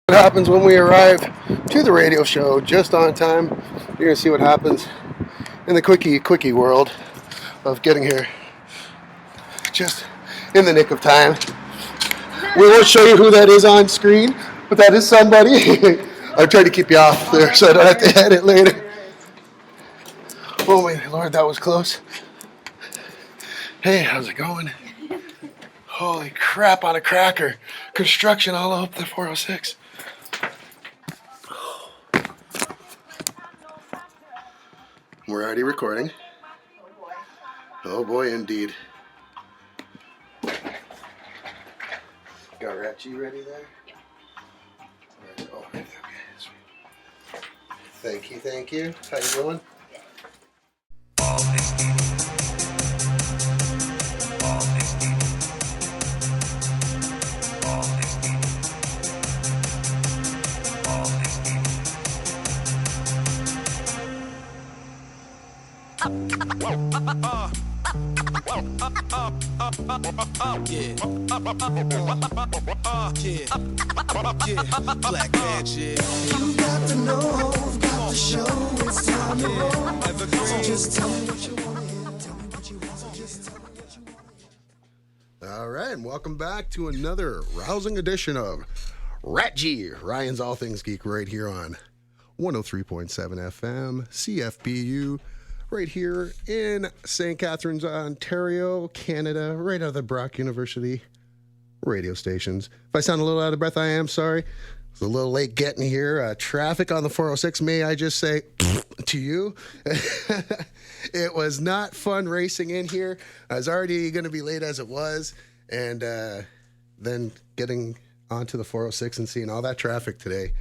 What happens when we arrive to the radio show just on time. You're gonna see what happens in the quickie world of getting here just in the nick of time. We won't show you who that is on screen, but that is somebody. I'm trying to keep you off there so I don't have to edit later. Oh my lord, that was close. Hey, how's it going? Holy crap on a cracker. Construction all up the 406. We're already recording. Oh boy, indeed. Got RATG ready there? Yeah. Right. Oh, right. Okay. Sweet. Thank you. How you doing? Black magic. You got to know, got to show, it's time to roll. So just tell me what you want to hear, tell me what you want, so just tell me what you want to hear. All right, and welcome back to another rousing edition of RATG, Ryan's All Things Geek, right here on 103.7 FM, CFBU, right here in St. Catharines, Ontario, Canada, right out of the Brock University radio stations. If I sound a little out of breath, I am sorry. It's a little late getting here. Traffic on the 406, may I just say to you, it was not fun racing in here. I was already going to be late as it was, and then getting onto the 406 and seeing all that traffic today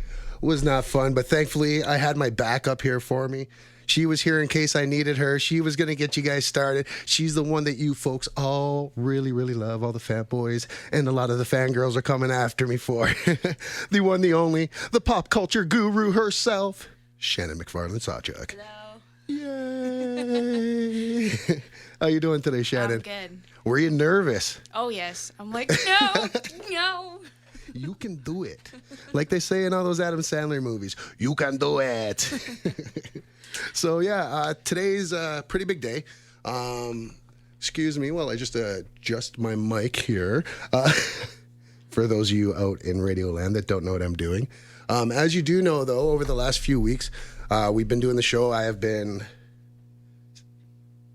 was not fun, but thankfully I had my backup here for me. She was here in case I needed her. She was going to get you guys started. She's the one that you folks all really, really love, all the fanboys, and a lot of the fangirls are coming after me for. The one, the only, the pop culture guru herself, Shannon McFarland Sawchuk. Hello. Yay! How you doing today, Shannon? I'm good. Were you nervous? Oh, yes. I'm like, no. You can do it. Like they say in all those Adam Sandler movies, you can do it. So, yeah, today's a pretty big day. Excuse me while I just adjust my mic here. For those of you out in Radio Land that don't know what I'm doing. As you do know, though, over the last few weeks, we've been doing the show. I have been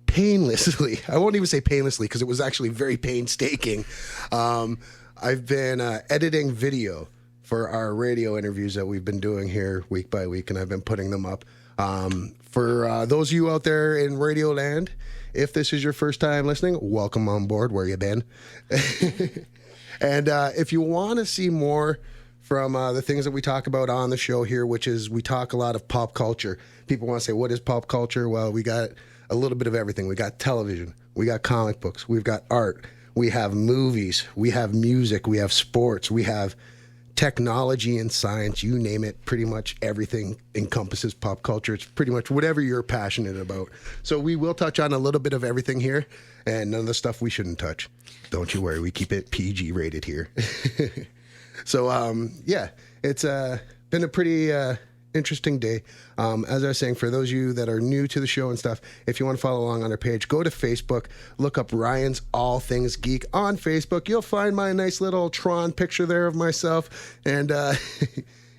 painlessly, I won't even say painlessly because it was actually very painstaking. I've been editing video for our radio interviews that we've been doing here week by week, and I've been putting them up. For those of you out there in Radio Land, if this is your first time listening, welcome on board. Where you been? And if you want to see more from the things that we talk about on the show here, which is we talk a lot of pop culture. People want to say, what is pop culture? Well, we got a little bit of everything. We got television. We got comic books. We've got art. We have movies. We have music. We have sports. We have technology and science, you name it, pretty much everything encompasses pop culture. It's pretty much whatever you're passionate about. So we will touch on a little bit of everything here, and none of the stuff we shouldn't touch. Don't you worry, we keep it PG rated here. So, yeah, it's been a pretty interesting day. As I was saying, for those of you that are new to the show and stuff, if you want to follow along on our page, go to Facebook, look up Ryan's All Things Geek on Facebook. You'll find my nice little Tron picture there of myself, and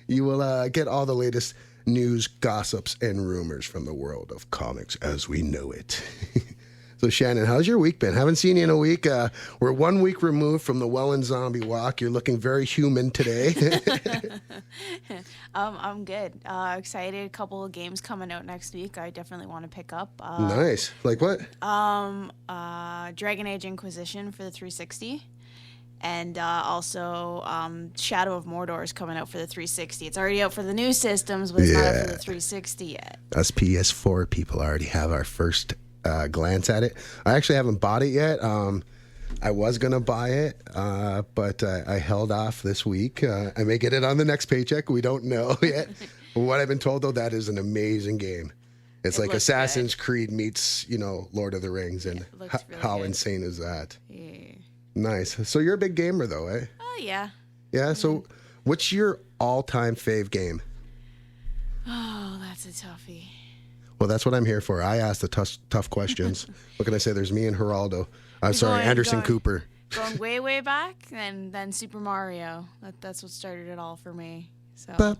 you will get all the latest news, gossips, and rumors from the world of comics as we know it. So, Shannon, how's your week been? Haven't seen you in a week. We're 1 week removed from the Welland Zombie Walk. You're looking very human today. I'm good. Excited. A couple of games coming out next week. I definitely want to pick up. Nice. Like what? Dragon Age Inquisition for the 360. And also Shadow of Mordor is coming out for the 360. It's already out for the new systems, but it's not out for the 360 yet. Us PS4 people already have our first glance at it. I actually haven't bought it yet. I was going to buy it, but I held off this week. I may get it on the next paycheck. We don't know yet. What I've been told, though, that is an amazing game. It's like Assassin's Creed meets, Lord of the Rings. And really how good. Insane is that? Yeah. Nice. So you're a big gamer, though, eh? Oh, yeah. Yeah, so What's your all-time fave game? Oh, that's a toughie. Well, that's what I'm here for. I ask the tough questions. What can I say? There's me and Geraldo. Anderson Cooper. Going way, way back, and then Super Mario. That's what started it all for me. So. I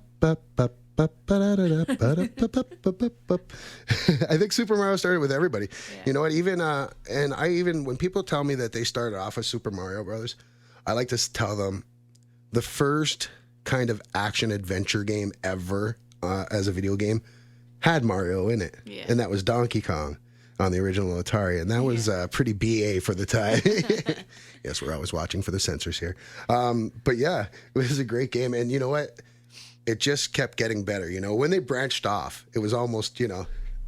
think Super Mario started with everybody. Yeah. You know what? Even when people tell me that they started off with Super Mario Brothers, I like to tell them the first kind of action adventure game ever as a video game had Mario in it, and that was Donkey Kong on the original Atari, and that was pretty BA for the time. Yes, we're always watching for the censors here. But yeah, it was a great game, and you know what? It just kept getting better. You know, when they branched off, it was almost, it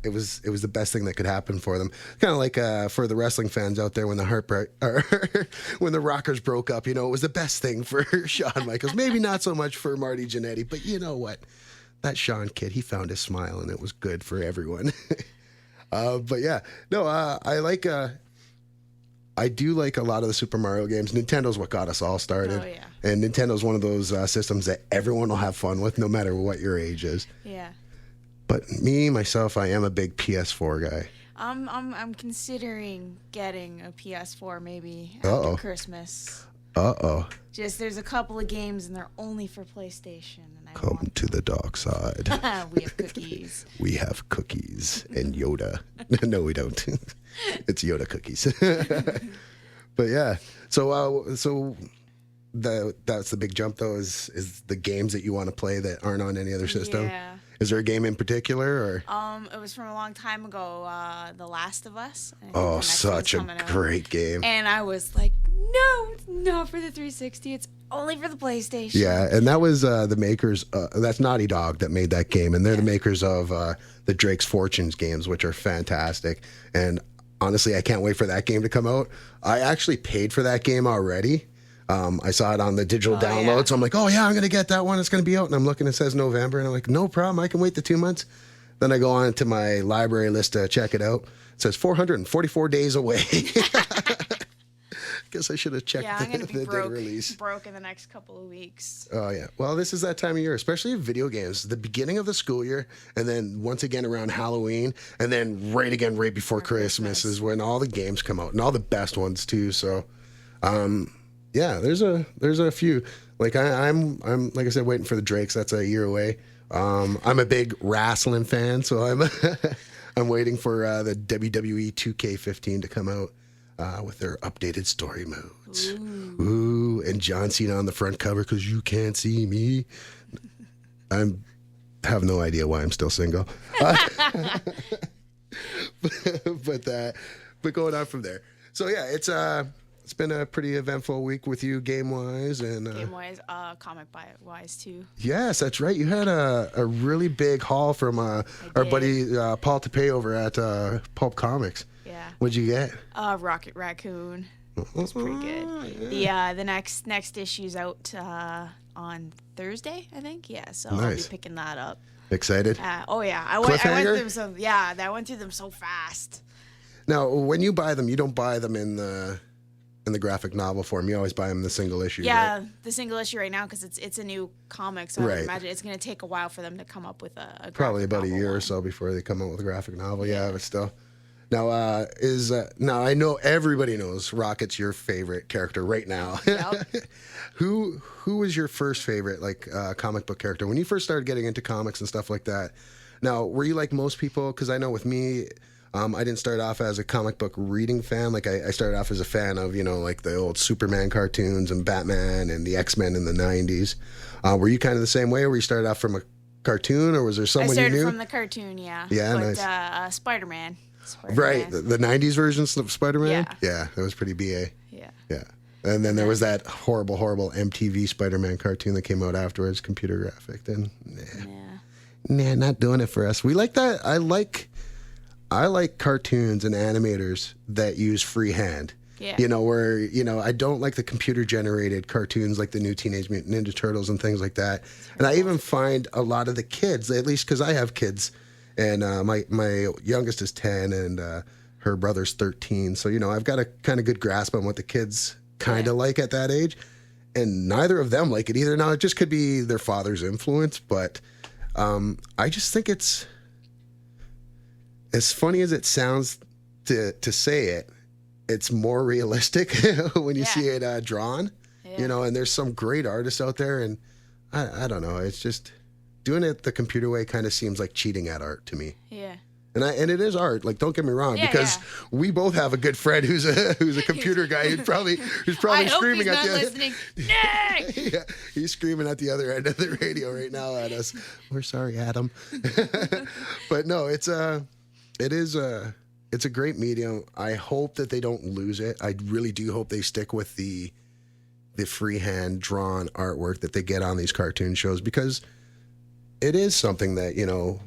was the best thing that could happen for them. Kind of like for the wrestling fans out there when when the Rockers broke up, it was the best thing for Shawn Michaels. Maybe not so much for Marty Jannetty, but you know what? That Shawn kid, he found his smile, and it was good for everyone. But yeah, no, I do like a lot of the Super Mario games. Nintendo's what got us all started. Oh, yeah. And Nintendo's one of those systems that everyone will have fun with no matter what your age is. Yeah. But myself, I am a big PS4 guy. I'm considering getting a PS4 maybe after Christmas. Just there's a couple of games and they're only for PlayStation. And I Come to the dark side. We have cookies. We have cookies and Yoda. No, we don't. It's Yoda cookies. But yeah, so that's the big jump though. Is the games that you want to play that aren't on any other system? Yeah. Is there a game in particular, or? It was from a long time ago, The Last of Us. Oh, such a great game. And I was like, no, it's not for the 360. It's only for the PlayStation. Yeah, and that was the makers, that's Naughty Dog that made that game, and they're the makers of the Drake's Fortunes games, which are fantastic. And honestly, I can't wait for that game to come out. I actually paid for that game already. I saw it on the digital download, so I'm like, oh yeah, I'm going to get that one. It's going to be out. And I'm looking, it says November, and I'm like, no problem. I can wait the 2 months. Then I go on to my library list to check it out. It says 444 days away. Guess I should have checked I'm gonna be the date of release. Broke in the next couple of weeks. Oh yeah. Well, this is that time of year, especially in video games. The beginning of the school year, and then once again around Halloween, and then right before Christmas is when all the games come out, and all the best ones too. So, yeah, there's a few. Like I'm like I said, waiting for the Drakes. That's a year away. I'm a big wrestling fan, so I'm waiting for the WWE 2K15 to come out. With their updated story modes. Ooh, and John Cena on the front cover because you can't see me. I have no idea why I'm still single. But going on from there. So yeah, it's been a pretty eventful week with you game-wise. And Game-wise, comic-wise too. Yes, that's right. You had a really big haul from our buddy Paul Tapei over at Pulp Comics. Yeah. What'd you get? Rocket Raccoon. It's pretty good. Yeah. The next issue's out on Thursday, I think. Yeah, so I'll be picking that up. Excited? Oh yeah, I went through them so fast. Now, when you buy them, you don't buy them in the graphic novel form. You always buy them in the single issue. Yeah, right? the single issue right now because it's a new comic, so I would imagine it's going to take a while for them to come up with a probably about a year one. Or so before they come out with a graphic novel. Yeah, but still. Now, now I know everybody knows Rocket's your favorite character right now. Yep. Who was your first favorite comic book character when you first started getting into comics and stuff like that? Now, were you like most people? Because I know with me, I didn't start off as a comic book reading fan. Like I started off as a fan of like the old Superman cartoons and Batman and the X-Men in the 90s. Were you kind of the same way, or you started off from a cartoon, or was there someone you knew? I started from the cartoon, yeah. Yeah, but, nice. Spider-Man. Right, the 90s versions of Spider-Man? Yeah, that was pretty BA. Yeah. And then there was that horrible MTV Spider-Man cartoon that came out afterwards, computer graphic. Then, not doing it for us. We like that. I like cartoons and animators that use freehand. Yeah. Where, I don't like the computer-generated cartoons like the new Teenage Mutant Ninja Turtles and things like that. And I even find a lot of the kids, at least because I have kids, and my youngest is 10 and her brother's 13. So, I've got a kind of good grasp on what the kids kind of like at that age. and neither of them like it either. Now, it just could be their father's influence, but I just think it's, as funny as it sounds to say it, it's more realistic when you see it drawn, you know, and there's some great artists out there, and I don't know, it's just doing it the computer way kind of seems like cheating at art to me. Yeah. And it is art. Like, don't get me wrong, because we both have a good friend who's a computer guy who's probably screaming at the other. Listening. Nick! Yeah, he's screaming at the other end of the radio right now at us. We're sorry, Adam. But no, it's a great medium. I hope that they don't lose it. I really do hope they stick with the freehand drawn artwork that they get on these cartoon shows, because it is something that, you know,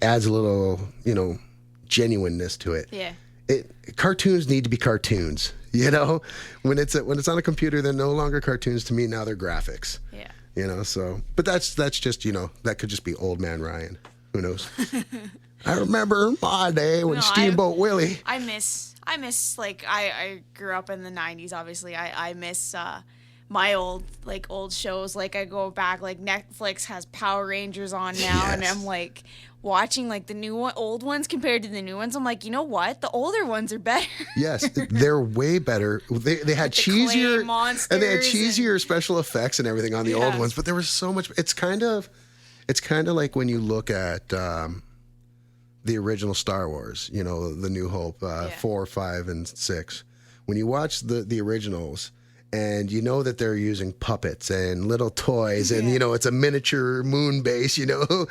adds a little, you know, genuineness to it. Yeah. Cartoons need to be cartoons, you know? When it's on a computer, they're no longer cartoons to me. Now they're graphics. Yeah. You know, so, but that's just, you know, that could just be old man Ryan. Who knows? I remember my day when Steamboat Willie. I miss, like, I grew up in the 90s, obviously. I miss my old shows. Like, I go back, like, Netflix has Power Rangers on now, and I'm, like, watching, like, the old ones compared to the new ones. I'm like, you know what? The older ones are better. Yes, they're way better. They had cheesier and they had cheesier special effects and everything on the old ones, but there was so much. It's kind of like when you look at the original Star Wars, you know, The New Hope, 4, 5, and 6. When you watch the originals, and you know that they're using puppets and little toys, and you know it's a miniature moon base, you know,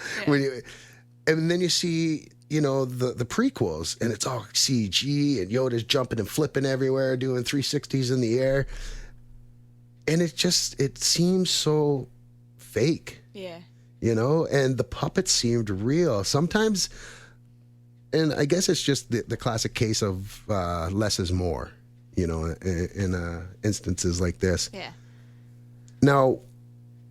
and then you see, you know, the prequels, and it's all CG, and Yoda's jumping and flipping everywhere, doing 360s in the air, and it seems so fake, you know, and the puppets seemed real sometimes, and I guess it's just the classic case of less is more. You know, in instances like this. Yeah. Now,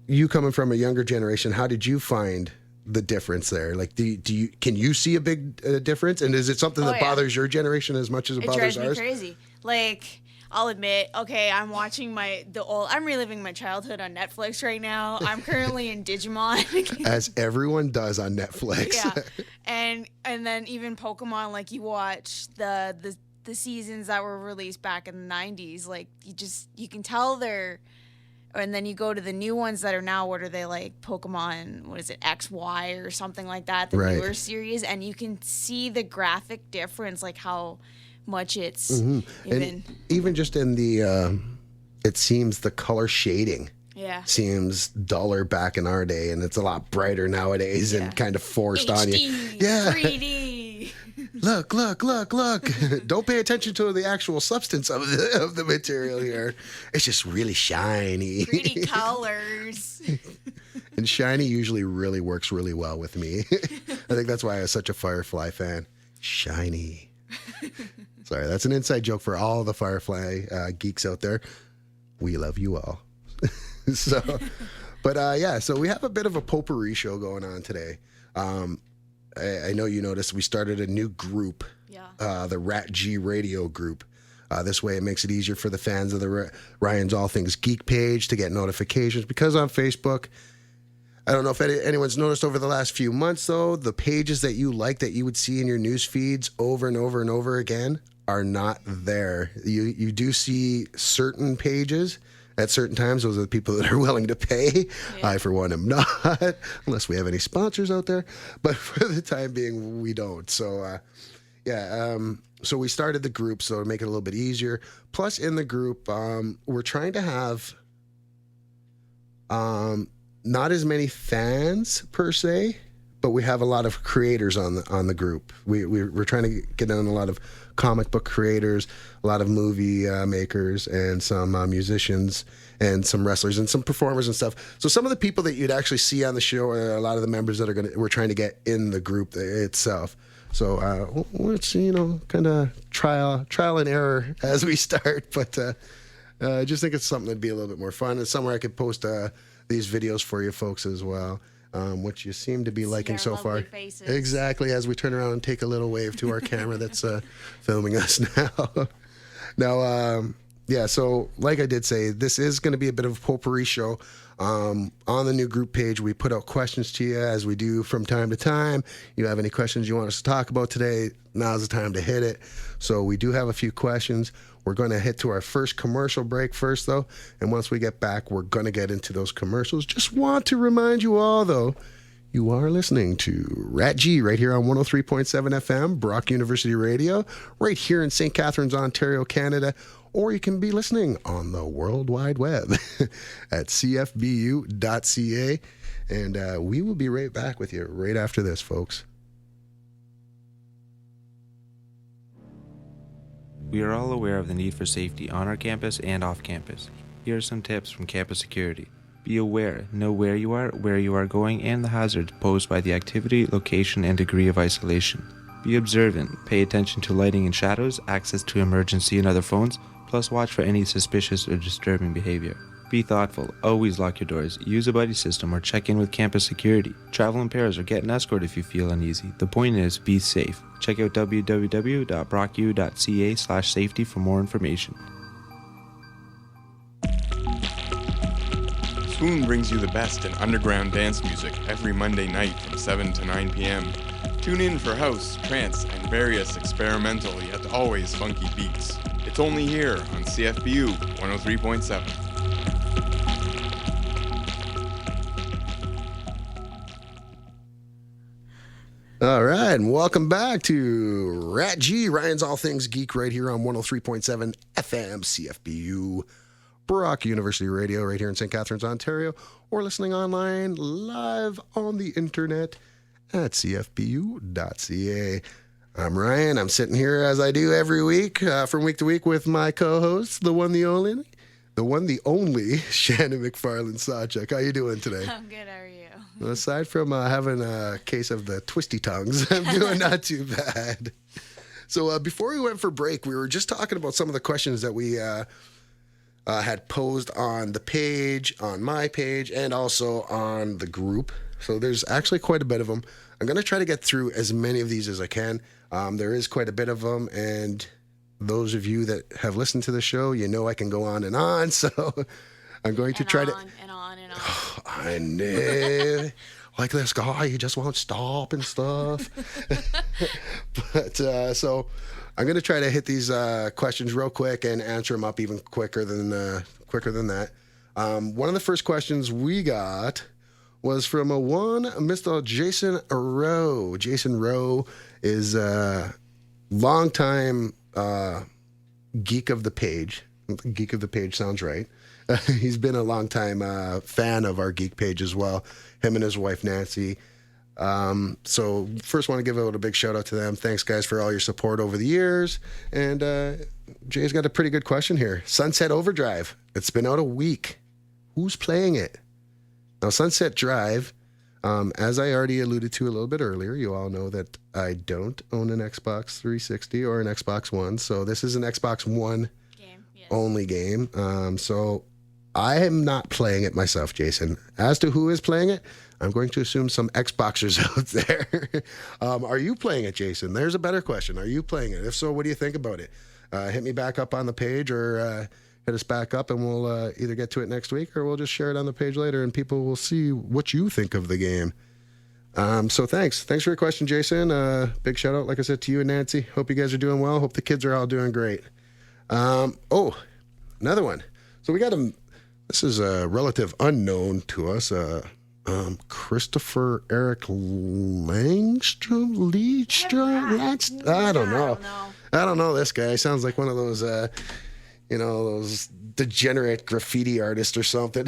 you coming from a younger generation, how did you find the difference there? Like, can you see a big difference? And is it something that bothers your generation as much as it bothers ours? It drives me crazy. Like, I'll admit, okay, I'm watching I'm reliving my childhood on Netflix right now. I'm currently in Digimon. As everyone does on Netflix. Yeah. And then even Pokemon, like, you watch the seasons that were released back in the 90s, like, you can tell and then you go to the new ones that are now, what are they, like, Pokemon, what is it, XY or something like that, the newer series, and you can see the graphic difference, like how much it's even just in the it seems the color shading seems duller back in our day, and it's a lot brighter nowadays and kind of forced HD, on you. Yeah. 3D. Look. Don't pay attention to the actual substance of the material here. It's just really shiny. Pretty colors. And shiny usually really works really well with me. I think that's why I was such a Firefly fan. Shiny. Sorry, that's an inside joke for all the Firefly geeks out there. We love you all. So we have a bit of a potpourri show going on today. I know you noticed we started a new group, the RATG Radio group. This way it makes it easier for the fans of the Ryan's All Things Geek page to get notifications, because on Facebook, I don't know if anyone's noticed over the last few months, though, the pages that you like that you would see in your news feeds over and over and over again are not there. You do see certain pages at certain times. Those are the people that are willing to pay. I, for one, am not, unless we have any sponsors out there. But for the time being, we don't. So, so we started the group, so to make it a little bit easier. Plus, in the group, we're trying to have not as many fans per se, but we have a lot of creators on the group. We're trying to get in a lot of comic book creators, a lot of movie makers, and some musicians, and some wrestlers, and some performers and stuff. So some of the people that you'd actually see on the show are a lot of the members that we're trying to get in the group itself. So let's kind of trial and error as we start. But I just think it's something that'd be a little bit more fun. It's somewhere I could post these videos for you folks as well. Which you seem to be liking so far. Faces. Exactly, as we turn around and take a little wave to our camera that's filming us now. Now, Yeah, so like I did say, this is going to be a bit of a potpourri show. On the new group page, we put out questions to you as we do from time to time. You have any questions you want us to talk about today, now's the time to hit it. So we do have a few questions. We're going to hit to our first commercial break first, though. And once we get back, we're going to get into those commercials. Just want to remind you all, though, you are listening to RATG right here on 103.7 FM, Brock University Radio, right here in St. Catharines, Ontario, Canada. Or you can be listening on the World Wide Web at cfbu.ca. And we will be right back with you right after this, folks. We are all aware of the need for safety on our campus and off campus. Here are some tips from campus security. Be aware, know where you are going, and the hazards posed by the activity, location, and degree of isolation. Be observant, pay attention to lighting and shadows, access to emergency and other phones, plus watch for any suspicious or disturbing behavior. Be thoughtful, always lock your doors, use a buddy system, or check in with campus security. Travel in pairs or get an escort if you feel uneasy. The point is, be safe. Check out www.brocku.ca/safety for more information. Spoon brings you the best in underground dance music every Monday night from 7 to 9 p.m. Tune in for house, trance, and various experimental yet always funky beats. It's only here on CFBU 103.7. All right, and welcome back to RATG, Ryan's All Things Geek, right here on 103.7 FM, CFBU, Brock University Radio, right here in St. Catharines, Ontario, or listening online live on the internet at cfbu.ca. I'm Ryan. I'm sitting here as I do every week, from week to week, with my co-host, the one, the only, Shannon McFarland-Sawchuk. How you doing today? I'm good. How are you? Aside from having a case of the twisty tongues, I'm doing not too bad. So before we went for break, we were just talking about some of the questions that we had posed on the page, on my page, and also on the group. So there's actually quite a bit of them. I'm going to try to get through as many of these as I can. There is quite a bit of them, and those of you that have listened to the show, you know I can go on and on, so I'm going to try to... And on. Oh, I know. Like this guy, he just won't stop and stuff. But so I'm going to try to hit these questions real quick and answer them up even quicker than that. One of the first questions we got was from Mr. Jason Rowe. Jason Rowe is a longtime geek of the page. Geek of the page sounds right. He's been a longtime fan of our geek page as well. Him and his wife Nancy. So first want to give out a big shout out to them. Thanks guys for all your support over the years. And Jay's got a pretty good question here. Sunset Overdrive. It's been out a week. Who's playing it? Now Sunset Drive, as I already alluded to a little bit earlier, you all know that I don't own an Xbox 360 or an Xbox One. So this is an Xbox One only game. So I am not playing it myself, Jason. As to who is playing it, I'm going to assume some Xboxers out there. Are you playing it, Jason? There's a better question. Are you playing it? If so, what do you think about it? Hit me back up on the page or hit us back up and we'll either get to it next week or we'll just share it on the page later and people will see what you think of the game. So thanks. Thanks for your question, Jason. Big shout out, like I said, to you and Nancy. Hope you guys are doing well. Hope the kids are all doing great. Another one. So we got this is a relative unknown to us, Christopher Eric Langstrom? I don't know. I don't know this guy. He sounds like one of those, those degenerate graffiti artists or something.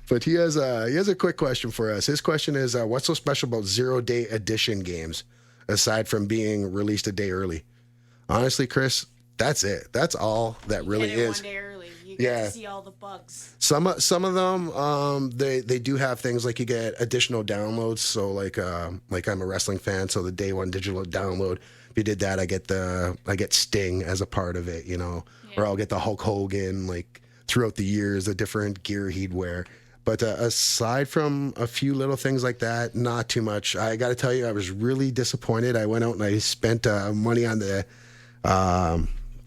But he has a quick question for us. His question is, what's so special about 0-day edition games, aside from being released a day early? Honestly, Chris, that's it. That's all that really is. One day early. You get to see all the bugs. Some of them, they do have things like you get additional downloads. So like I'm a wrestling fan, so the day one digital download. If you did that, I get Sting as a part of it, or I'll get the Hulk Hogan like throughout the years, the different gear he'd wear. But aside from a few little things like that, not too much. I got to tell you, I was really disappointed. I went out and I spent money on the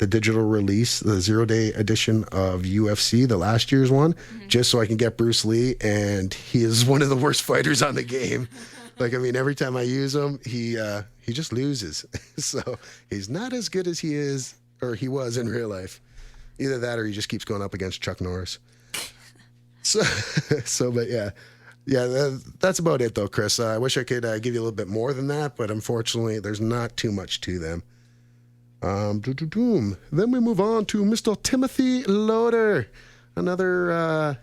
the digital release, the 0-day edition of UFC, the last year's one, just so I can get Bruce Lee. And he is one of the worst fighters on the game. Like, I mean, every time I use him, he just loses. So he's not as good as he is, or he was in real life. Either that, or he just keeps going up against Chuck Norris. But yeah. Yeah, that's about it, though, Chris. I wish I could give you a little bit more than that, but unfortunately, there's not too much to them. Then we move on to Mr. Timothy Loader. Another,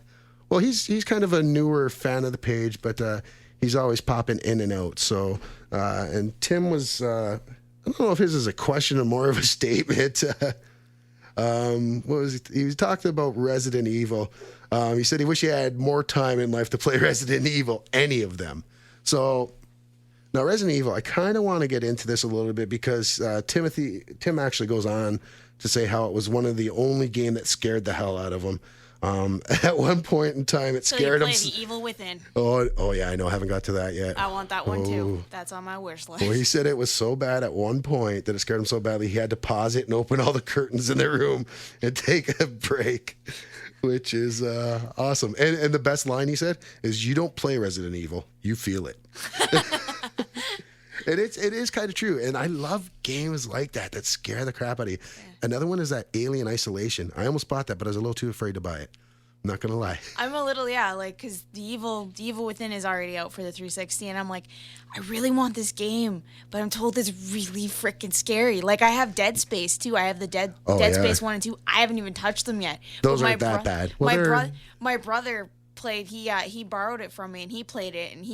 well, he's kind of a newer fan of the page, but he's always popping in and out. So, and Tim was, I don't know if his is a question or more of a statement. What was he was talking about Resident Evil. He said he wish he had more time in life to play Resident Evil, any of them. So now Resident Evil, I kind of want to get into this a little bit because Tim actually goes on to say how it was one of the only game that scared the hell out of him. At one point in time, it scared him. The Evil Within. Oh yeah, I know. I haven't got to that yet. I want that one too. That's on my wish list. Well, he said it was so bad at one point that it scared him so badly he had to pause it and open all the curtains in the room and take a break, which is awesome. And the best line he said is, "You don't play Resident Evil, you feel it." And it is kind of true. And I love games like that scare the crap out of you. Yeah. Another one is that Alien Isolation. I almost bought that, but I was a little too afraid to buy it. I'm not going to lie. I'm a little, because the Evil Within is already out for the 360, and I'm like, I really want this game, but I'm told it's really freaking scary. Like, I have Dead Space, too. I have the Dead Space 1 and 2. I haven't even touched them yet. Those aren't that bad. Well, my brother played, he borrowed it from me, and he played it, and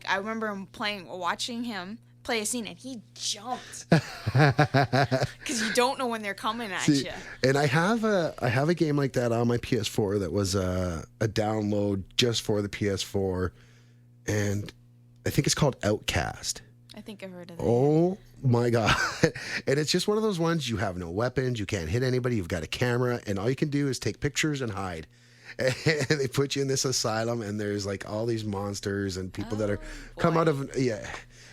I remember him watching him play a scene, and he jumped because you don't know when they're coming at you. And I have a game like that on my PS4 that was a download just for the PS4, and I think it's called Outcast. I think I've heard of it. Oh my god! And it's just one of those ones, you have no weapons, you can't hit anybody, you've got a camera, and all you can do is take pictures and hide. And they put you in this asylum, and there's like all these monsters and people that are come out of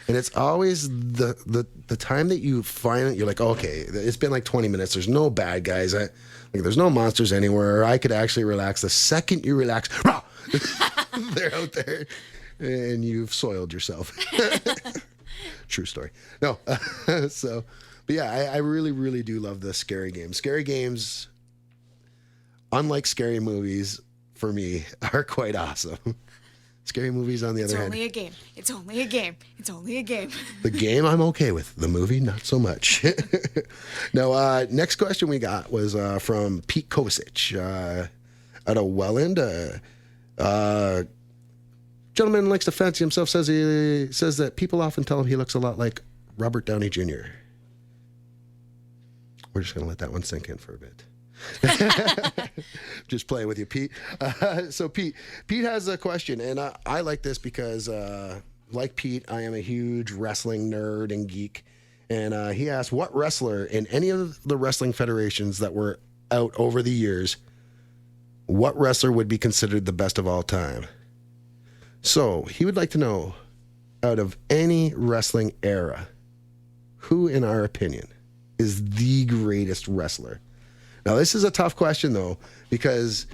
And it's always the time that you find it, you're like, okay, it's been like 20 minutes. There's no bad guys. There's no monsters anywhere. I could actually relax. The second you relax, they're out there, and you've soiled yourself. True story. No. But yeah, I really, really do love the scary games. Scary games, unlike scary movies, for me, are quite awesome. Scary movies, on the other hand. It's only a game. It's only a game. It's only a game. The game I'm okay with. The movie, not so much. Now, next question we got was from Pete Kovacic out of Welland. Gentleman likes to fancy himself. Says that people often tell him he looks a lot like Robert Downey Jr. We're just going to let that one sink in for a bit. Just playing with you, Pete. So Pete has a question, and I like this because, like Pete, I am a huge wrestling nerd and geek. And he asked, what wrestler in any of the wrestling federations that were out over the years, what wrestler would be considered the best of all time? So he would like to know, out of any wrestling era, who, in our opinion, is the greatest wrestler? Now, this is a tough question, though, because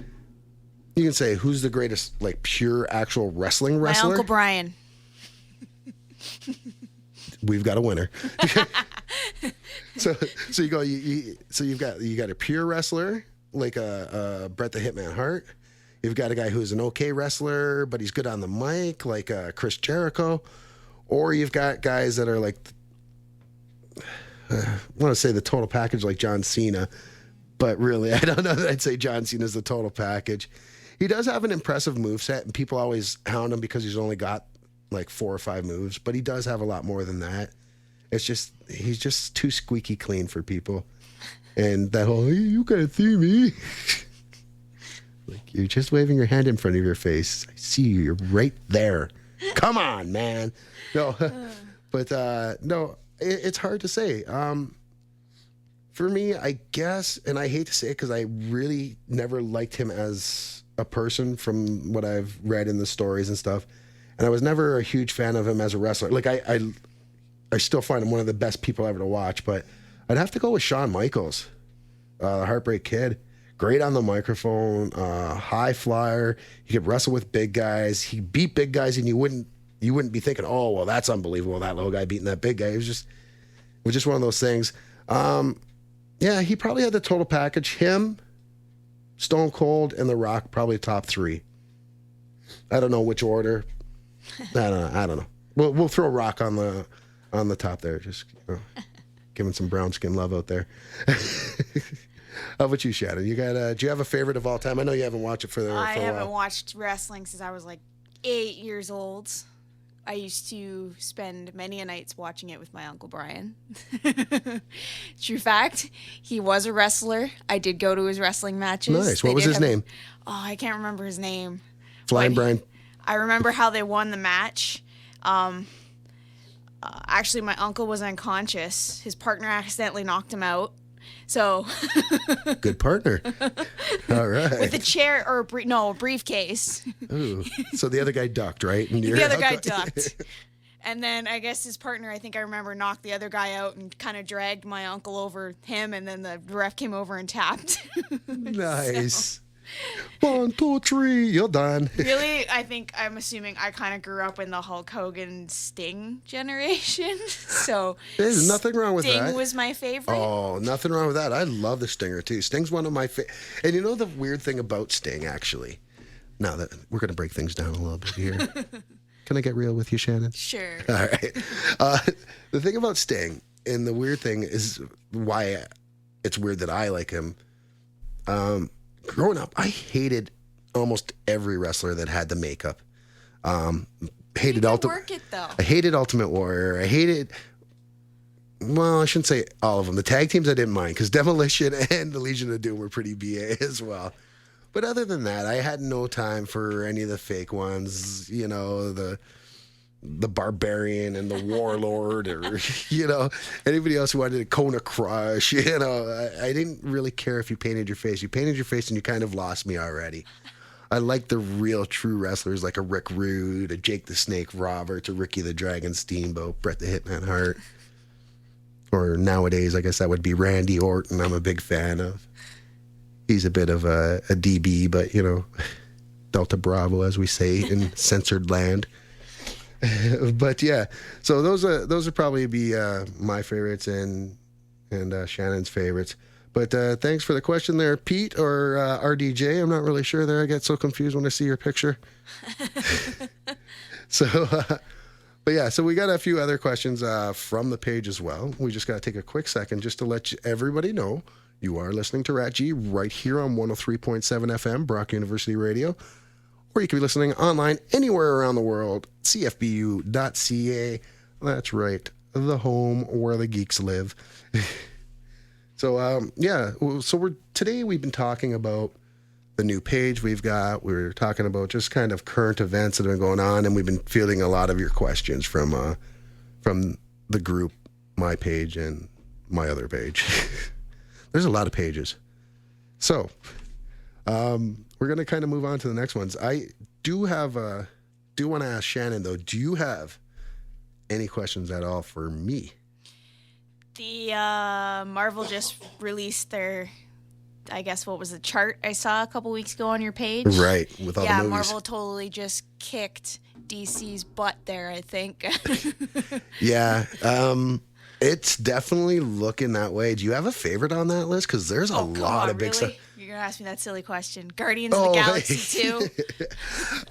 you can say, who's the greatest, like, pure, actual wrestling wrestler? My Uncle Brian. We've got a winner. So you go, so you got a pure wrestler, like a Bret the Hitman Hart. You've got a guy who's an okay wrestler, but he's good on the mic, like Chris Jericho. Or you've got guys that are like, I want to say the total package, like John Cena. But really, I don't know that I'd say John Cena's the total package. He does have an impressive moveset, and people always hound him because he's only got like 4 or 5 moves. But he does have a lot more than that. It's just, he's just too squeaky clean for people. And that whole, hey, you can't see me. Like, you're just waving your hand in front of your face. I see you. You're right there. Come on, man. No, but no, it's hard to say. For me, I guess, and I hate to say it because I really never liked him as a person from what I've read in the stories and stuff. And I was never a huge fan of him as a wrestler. Like, I still find him one of the best people ever to watch, but I'd have to go with Shawn Michaels. Heartbreak Kid. Great on the microphone, high flyer. He could wrestle with big guys. He beat big guys, and you wouldn't be thinking, oh, well, that's unbelievable, that little guy beating that big guy. It was just one of those things. Yeah, he probably had the total package. Him, Stone Cold, and The Rock, probably top 3. I don't know which order. I don't know. We'll throw Rock on the top there. Just giving some brown skin love out there. How about you, Shannon? You got? Do you have a favorite of all time? I know you haven't watched it for a while. I haven't watched wrestling since I was like 8 years old. I used to spend many a nights watching it with my Uncle Brian. True fact, he was a wrestler. I did go to his wrestling matches. Nice. What was his name? Oh, I can't remember his name. Flying Brian. I remember how they won the match. Actually, my uncle was unconscious. His partner accidentally knocked him out. So good partner. All right. With a chair or a briefcase. Ooh. So the other guy ducked, right? And the other guy ducked. And then I guess his partner, I remember, knocked the other guy out and kind of dragged my uncle over him, and then the ref came over and tapped. Nice. So. 1, 2, 3, you're done. Really, I'm assuming I kind of grew up in the Hulk Hogan Sting generation. So there's nothing wrong with that. Sting was my favorite. Oh, nothing wrong with that. I love the Stinger too. Sting's one of my favorite. And you know the weird thing about Sting, actually? Now that we're going to break things down a little bit here. Can I get real with you, Shannon? Sure. All right. The thing about Sting, and the weird thing is why it's weird that I like him. Growing up, I hated almost every wrestler that had the makeup. Hated work it though. I hated Ultimate Warrior. I shouldn't say all of them. The tag teams I didn't mind because Demolition and the Legion of Doom were pretty BA as well. But other than that, I had no time for any of the fake ones. You know, the Barbarian and the Warlord, or anybody else who wanted a Kona Crush. I didn't really care if you painted your face. You painted your face and you kind of lost me already. I like the real true wrestlers like a Rick Rude, a Jake the Snake Roberts, a Ricky the Dragon Steamboat, Bret the Hitman Hart. Or nowadays, I guess that would be Randy Orton. I'm a big fan of. He's a bit of a DB, but Delta Bravo, as we say in censored land. But yeah, so those are probably be my favorites and Shannon's favorites. But thanks for the question there, Pete or RDJ. I'm not really sure there. I get so confused when I see your picture. But yeah, so we got a few other questions from the page as well. We just got to take a quick second just to let everybody know you are listening to RATG right here on 103.7 FM, Brock University Radio. Or you can be listening online anywhere around the world, cfbu.ca. That's right, the home where the geeks live. So, today we've been talking about the new page we're talking about just kind of current events that have been going on, and we've been fielding a lot of your questions from the group, my page, and my other page. There's a lot of pages. So, we're going to kind of move on to the next ones. I do want to ask Shannon, though, do you have any questions at all for me? The Marvel just released their, I guess, what was the chart I saw a couple weeks ago on your page? Right, with all the movies. Marvel totally just kicked DC's butt there, I think. Yeah, it's definitely looking that way. Do you have a favorite on that list? Because there's a lot of big stuff. You're going to ask me that silly question. Guardians of the Galaxy 2?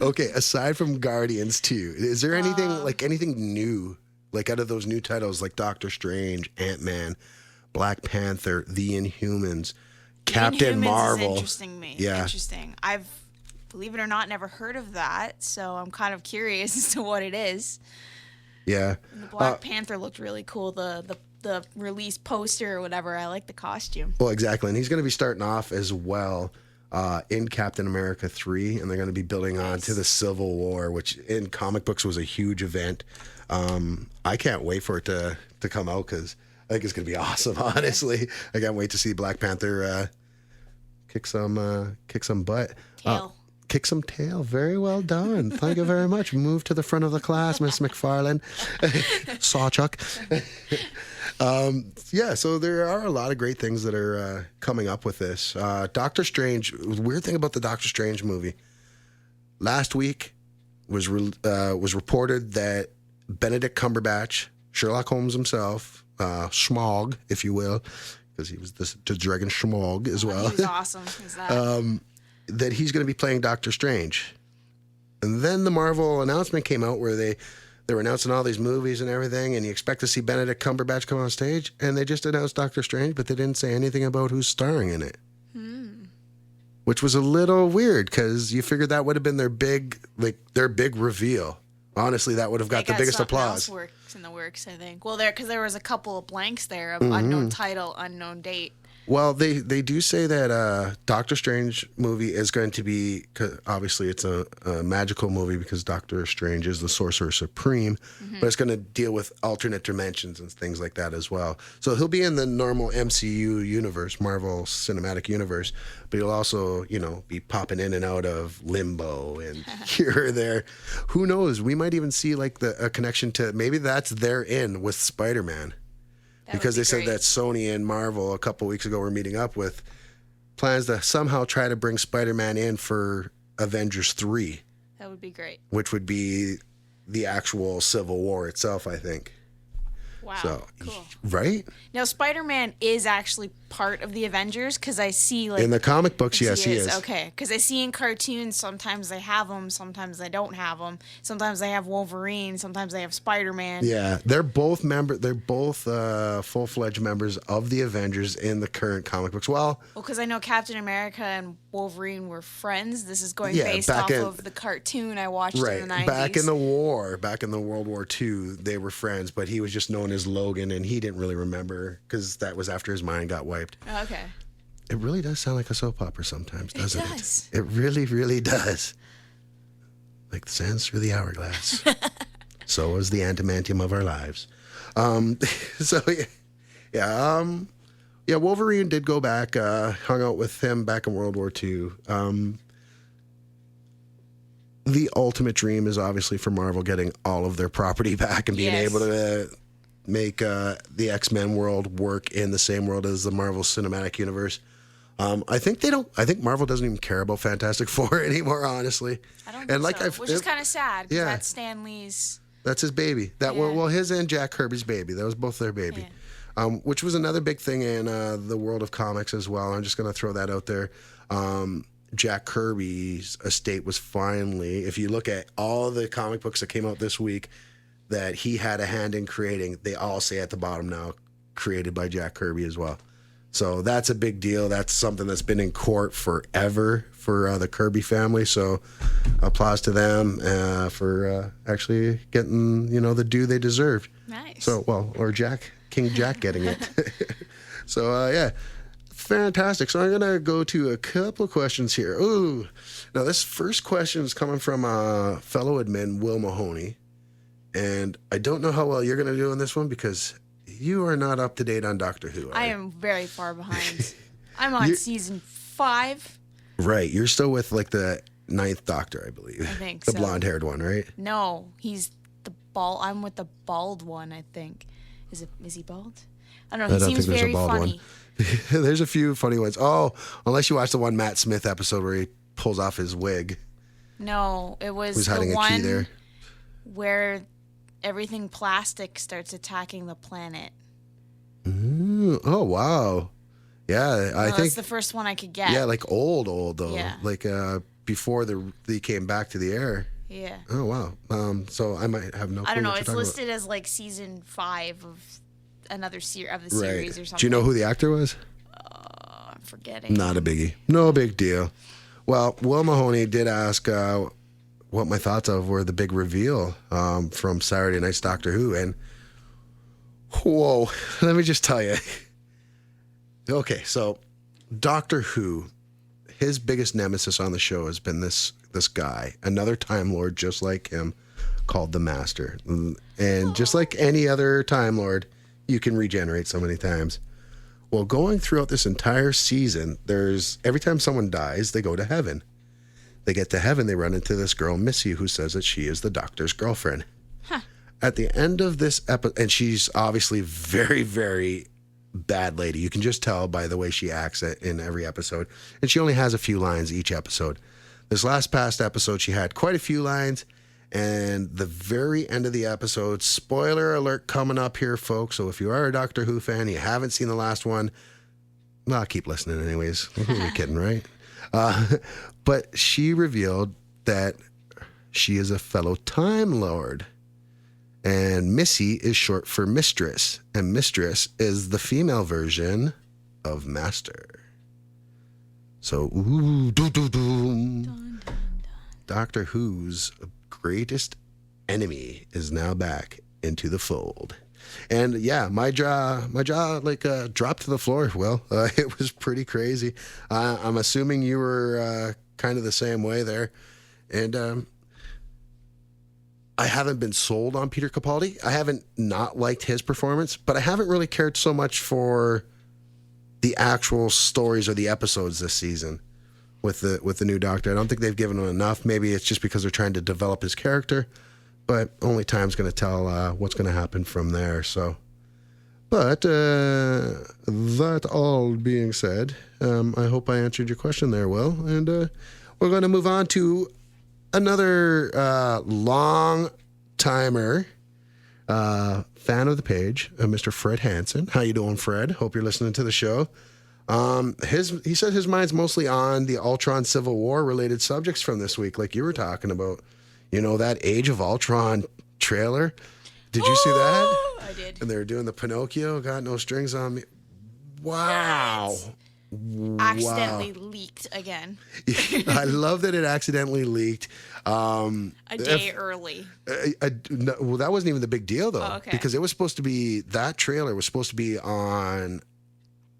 Okay, aside from Guardians 2, is there anything new, like out of those new titles, like Doctor Strange, Ant-Man, Black Panther, The Inhumans, Captain Marvel? Is interesting. I've, believe it or not, never heard of that, so I'm kind of curious as to what it is. Yeah. And the Black Panther looked really cool. The release poster or whatever. I like the costume. Well, exactly. And he's going to be starting off as well in Captain America 3, and they're going to be building on to the Civil War, which in comic books was a huge event. I can't wait for it to come out because I think it's going to be awesome, honestly. I can't wait to see Black Panther kick some butt. Tail. Kick some tail. Very well done. Thank you very much. Move to the front of the class, Miss McFarlane. Sawchuck. Yeah, so there are a lot of great things that are coming up with this. Doctor Strange, weird thing about the Doctor Strange movie. Last week was reported that Benedict Cumberbatch, Sherlock Holmes himself, Schmog, if you will, because he was the dragon Schmog as well. He was awesome. He's that. That he's going to be playing Doctor Strange. And then the Marvel announcement came out where they were announcing all these movies and everything, and you expect to see Benedict Cumberbatch come on stage, and they just announced Doctor Strange, but they didn't say anything about who's starring in it. Which was a little weird, because you figured that would have been their big reveal. Honestly, that would have got the biggest applause. Works in the works, I think. Well, because there was a couple of blanks there of unknown title, unknown date. Well, they do say that Doctor Strange movie is going to be, 'cause obviously it's a magical movie because Doctor Strange is the Sorcerer Supreme, but it's going to deal with alternate dimensions and things like that as well. So he'll be in the normal MCU universe, Marvel Cinematic Universe, but he'll also, be popping in and out of Limbo and here or there. Who knows? We might even see like a connection to, maybe that's their in with Spider-Man. Because they said that Sony and Marvel a couple weeks ago were meeting up with plans to somehow try to bring Spider-Man in for Avengers 3. That would be great. Which would be the actual Civil War itself, I think. Wow, so, cool. Right? Now, Spider-Man is actually part of the Avengers because I see like... In the comic books, yes, he is. Okay, because I see in cartoons sometimes they have them, sometimes they don't have them. Sometimes they have Wolverine, sometimes they have Spider-Man. Yeah, they're both full-fledged members of the Avengers in the current comic books. Well, because I know Captain America and Wolverine were friends. This is going based off of the cartoon I watched in the 90s. Back in the World War II, they were friends, but he was just known as Logan, and he didn't really remember because that was after his mind got wiped. Oh, okay. It really does sound like a soap opera sometimes, doesn't it? It does. It really, really does. Like the sands through the hourglass. So is the adamantium of our lives. Wolverine did go back, hung out with him back in World War II. The ultimate dream is obviously for Marvel getting all of their property back and being able to make the X-Men world work in the same world as the Marvel Cinematic Universe. I think Marvel doesn't even care about Fantastic Four anymore, honestly. I don't think so. Which is kind of sad. Yeah, that's Stan Lee's. That's his baby. His and Jack Kirby's baby. That was both their baby. Yeah. Which was another big thing in the world of comics as well. I'm just going to throw that out there. Jack Kirby's estate was finally, if you look at all the comic books that came out this week that he had a hand in creating, they all say at the bottom now, created by Jack Kirby as well. So that's a big deal. That's something that's been in court forever for the Kirby family. So applause to them for actually getting, the due they deserved. Nice. So, or King Jack getting it. So, fantastic. So I'm going to go to a couple of questions here. Ooh. Now, this first question is coming from fellow admin, Will Mahoney. And I don't know how well you're going to do on this one because you are not up to date on Doctor Who. I am very far behind. I'm on season 5. Right. You're still with like the 9th Doctor, I believe. I think the blonde-haired one, right? No, he's the bald. I'm with the bald one, I think. Is he bald? I don't know. He seems very funny. There's a few funny ones. Oh, unless you watch the one Matt Smith episode where he pulls off his wig. No, it was hiding the a key there. one where everything plastic starts attacking the planet. Oh, wow. Yeah, I think that's the first one I could get. Yeah, like old though. Yeah. Like before they came back to the air. Yeah. Oh, wow. So I might have no clue. I don't know. What It's you're talking listed as like season 5 of another series or something. Do you know who the actor was? I'm forgetting. Not a biggie. No big deal. Well, Will Mahoney did ask what my thoughts were the big reveal from Saturday night's Doctor Who, and whoa, let me just tell you. Okay, so Doctor Who, his biggest nemesis on the show has been this guy, another Time Lord just like him, called the Master. And just like any other Time Lord, you can regenerate so many times. Well, going throughout this entire season, every time someone dies, they go to heaven. They get to heaven, they run into this girl, Missy, who says that she is the Doctor's girlfriend. Huh. at the end of this episode, and she's obviously very, very bad lady. You can just tell by the way she acts in every episode. And she only has a few lines each episode. This past episode, she had quite a few lines. And the very end of the episode, spoiler alert coming up here, folks. So if you are a Doctor Who fan, you haven't seen the last one, well, keep listening anyways. Who are we kidding, right? But she revealed that she is a fellow Time Lord. And Missy is short for Mistress. And Mistress is the female version of Master. So, ooh, dun, dun, dun. Doctor Who's greatest enemy is now back into the fold. And yeah, my jaw like dropped to the floor. Well, it was pretty crazy. I'm assuming you were kind of the same way there. And I haven't been sold on Peter Capaldi. I haven't not liked his performance, but I haven't really cared so much for the actual stories or the episodes this season with the new Doctor. I don't think they've given him enough. Maybe it's just because they're trying to develop his character, but only time's going to tell what's going to happen from there. So, but that all being said, I hope I answered your question there, Will. And we're going to move on to another long timer fan of the page, Mr. Fred Hansen. How you doing, Fred? Hope you're listening to the show. He said his mind's mostly on the Ultron Civil War related subjects from this week, like you were talking about. You know, that Age of Ultron trailer. Did you see that? I did. And they were doing the Pinocchio, got no strings on me. Wow. Accidentally leaked again. I love that it accidentally leaked. A day early. Well, that wasn't even the big deal, though. Oh, okay. Because it was supposed to be, that trailer was supposed to be on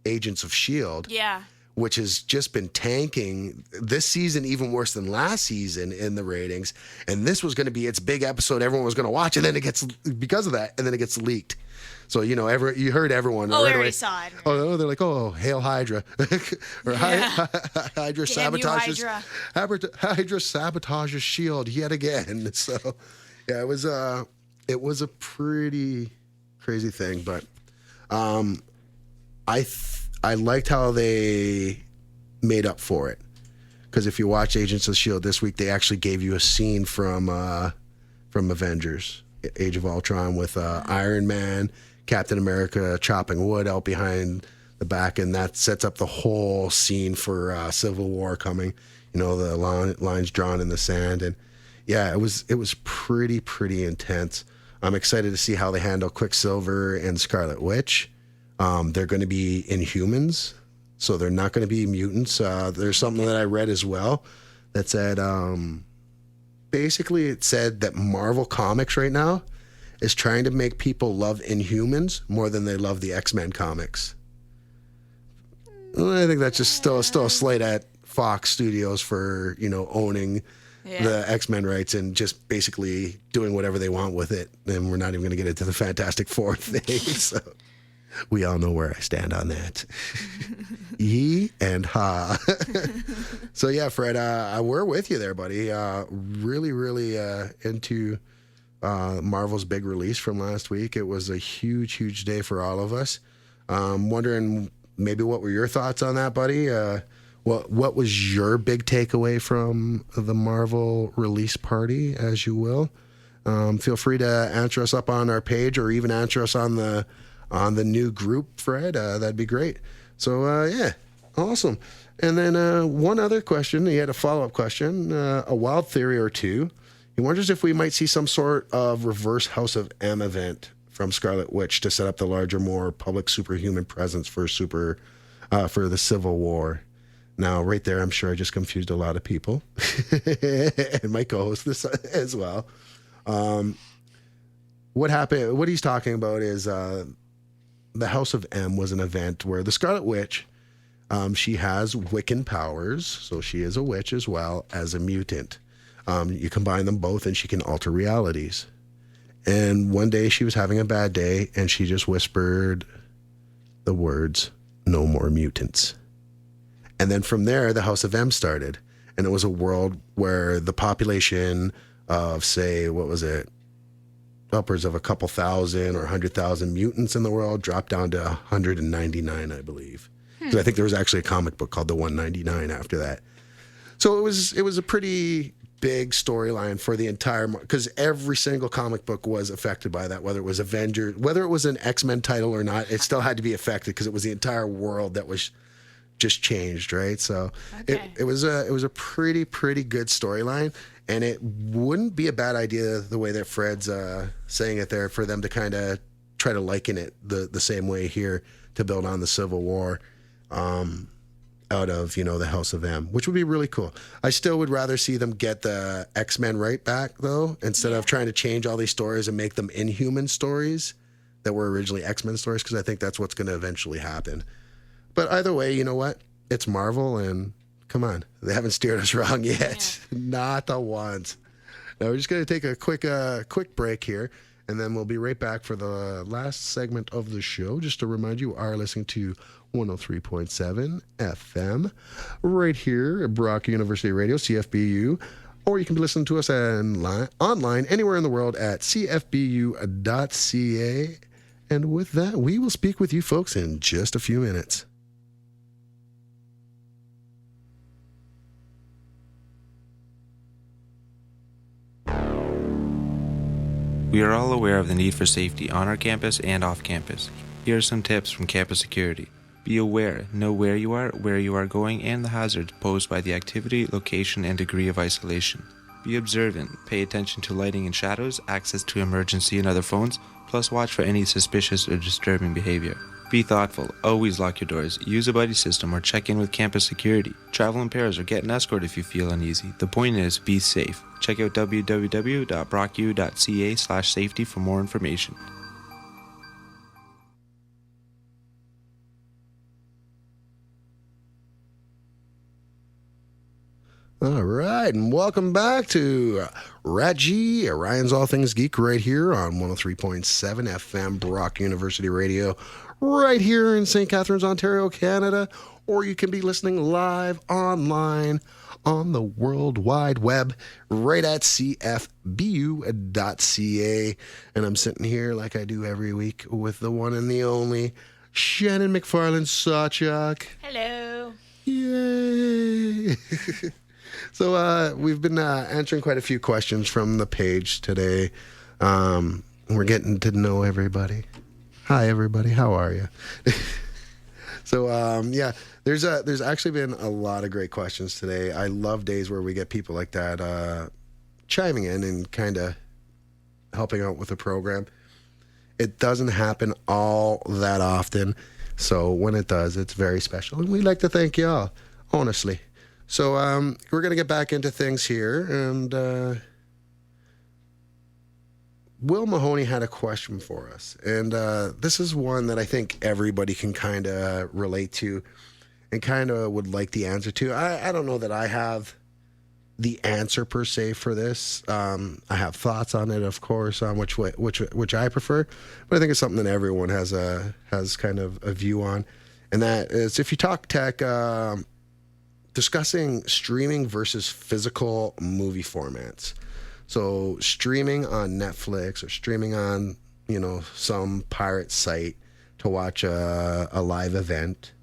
Agents of S.H.I.E.L.D. Yeah. Which has just been tanking this season even worse than last season in the ratings. And this was going to be its big episode everyone was going to watch. And then it gets, because of that, and then it gets leaked. So, you know, you heard everyone. Oh, right I already away. saw it. Oh, they're like, oh, hail Hydra. Or Yeah. Hydra Damn you, sabotages. Hydra. Hydra sabotages S.H.I.E.L.D. yet again. So, yeah, it was a pretty crazy thing. But I liked how they made up for it. Because if you watch Agents of S.H.I.E.L.D. this week, they actually gave you a scene from Avengers, Age of Ultron, with Iron Man, Captain America chopping wood out behind the back, and that sets up the whole scene for Civil War coming. You know, the lines drawn in the sand, and yeah, it was pretty intense. I'm excited to see how they handle Quicksilver and Scarlet Witch. They're going to be Inhumans, so they're not going to be mutants. There's something that I read as well that said, basically it said that Marvel Comics right now is trying to make people love Inhumans more than they love the X-Men comics. I think that's just still a slight at Fox Studios for, you know, owning the X-Men rights and just basically doing whatever they want with it. And we're not even going to get into the Fantastic Four thing. So we all know where I stand on that. Ye and ha. So yeah, Fred, we're with you there, buddy. Really into Marvel's big release from last week. It was a huge day for all of us. Wondering maybe what were your thoughts on that, buddy? What was your big takeaway from the Marvel release party, as you will? Feel free to answer us up on our page or even answer us on the new group, Fred. That'd be great. So, yeah, awesome. And then one other question. He had a follow-up question, a wild theory or two. He wonders if we might see some sort of reverse House of M event from Scarlet Witch to set up the larger, more public superhuman presence for the Civil War. Now, right there, I'm sure I just confused a lot of people and my co-host this as well. What happened? What he's talking about is the House of M was an event where the Scarlet Witch, she has Wiccan powers, so she is a witch as well as a mutant. You combine them both, and she can alter realities. And one day she was having a bad day, and she just whispered the words, "No more mutants." And then from there, the House of M started. And it was a world where the population of, say, what was it? upwards of a couple thousand or 100,000 mutants in the world, dropped down to 199, I believe. Because I think there was actually a comic book called The 199 after that. So it was a pretty big storyline for the entire, because every single comic book was affected by that, whether it was Avengers, whether it was an X-Men title or not, it still had to be affected because it was the entire world that was just changed, right? So it was a pretty good storyline, and it wouldn't be a bad idea the way that Fred's saying it there for them to kind of try to liken it the same way here to build on the Civil War. Out of, the House of M, which would be really cool. I still would rather see them get the X-Men right back, though, instead of trying to change all these stories and make them Inhuman stories that were originally X-Men stories, because I think that's what's going to eventually happen. But either way, you know what? It's Marvel, and come on, they haven't steered us wrong yet. Yeah. Not the once. Now we're just going to take a quick break here, and then we'll be right back for the last segment of the show. Just to remind you, are listening to 103.7 FM right here at Brock University Radio, CFBU, or you can be listening to us online anywhere in the world at cfbu.ca. And with that, we will speak with you folks in just a few minutes. We are all aware of the need for safety on our campus and off campus. Here are some tips from campus security. Be aware, know where you are going, and the hazards posed by the activity, location, and degree of isolation. Be observant, pay attention to lighting and shadows, access to emergency and other phones, plus watch for any suspicious or disturbing behavior. Be thoughtful, always lock your doors, use a buddy system, or check in with campus security. Travel in pairs or get an escort if you feel uneasy. The point is, be safe. Check out www.brocku.ca/safety for more information. All right, and welcome back to RATG, Orion's All Things Geek, right here on 103.7 FM Brock University Radio, right here in St. Catharines, Ontario, Canada, or you can be listening live online on the World Wide Web, right at cfbu.ca. And I'm sitting here like I do every week with the one and the only Shannon McFarland Sawchuk. Hello. Yay! So we've been answering quite a few questions from the page today. We're getting to know everybody. Hi, everybody. How are you? So, there's actually been a lot of great questions today. I love days where we get people like that chiming in and kind of helping out with the program. It doesn't happen all that often. So when it does, it's very special. And we'd like to thank y'all, honestly. So we're going to get back into things here. And Will Mahoney had a question for us. And this is one that I think everybody can kind of relate to and kind of would like the answer to. I don't know that I have the answer per se for this. I have thoughts on it, of course, on which I prefer. But I think it's something that everyone has kind of a view on. And that is, if you talk tech, discussing streaming versus physical movie formats. So streaming on Netflix or streaming on, some pirate site to watch a live event,